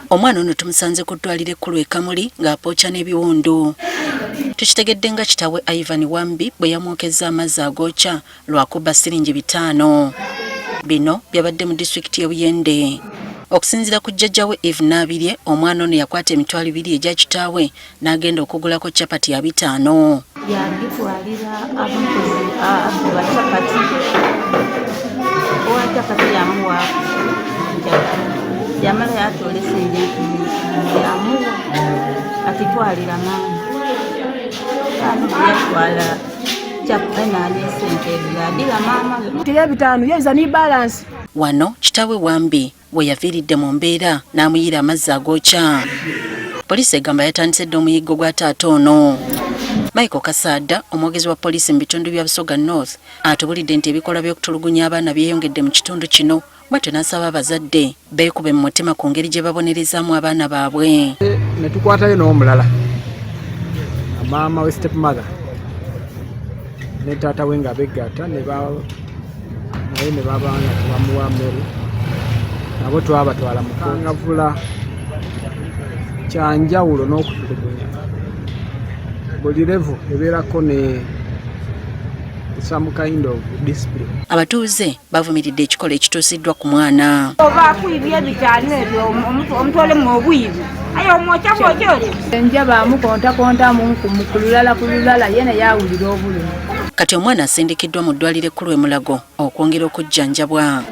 Omwana ono tumusanze ku ddwaliro ekkulu e Kamuli ng'apookya n'ebiwundu. Tukitegedde nga kitaawe Ivan Wambi bwe yamwokezza amazzi agookya lwakuba siringi 5. Bino byabadde mu disitulikiti y'e Buyende. Okusinziira ku jjajjawe Eve Nabirye, omwana ono yakwata emitwalo 2 egya kitaawe n'agenda okugulako capati ya 5. Yagitwalira abakozi ba capati. Owa capati yamuwa yamala yatoola esente yamuwa atitwalira maama. Yatwala capati n'esente ebyadira maama. Tira 5 yenza ni balance. Wano kitaawe Wambi we yaviiridde mu mbeera n'amuyira amazzi agookya. Poliisi egamba yatandise dda omuyiggo gwa taata ono. Michael Kasada, omwogezi wa poliisi mu bitundu bya Busoga North, atubulidde nti ebikolwa by'okutulugunya abaana byeyongedde mu kitundu kino, bw'atyo n'asaba abazadde beekube mu mutima ku ngeri gye babonerezaamu abaana baabwe. Ne tukwatayo n'omulala, maama we stepmother ne taata we nga begatta naye ne babanga tebamuwa mmere, nabo twabatwala mu kangavula kyanjawulo n'okutulugunya. Buli level ebeerako ne some kind of discipline. Abatuuze bavumiridde ekikolwa ekituusiddwa ku mwana. Oba akuibye bitano ebyo omutole mu obwiru. Ayo omwocha bw'okyole. Enjaba amukontakonta mu kululala yena yawulira obulumi. Kati omwana asindikiddwa mu ddwaliro ekkulu e Mulago okwongera okujjanjabwa.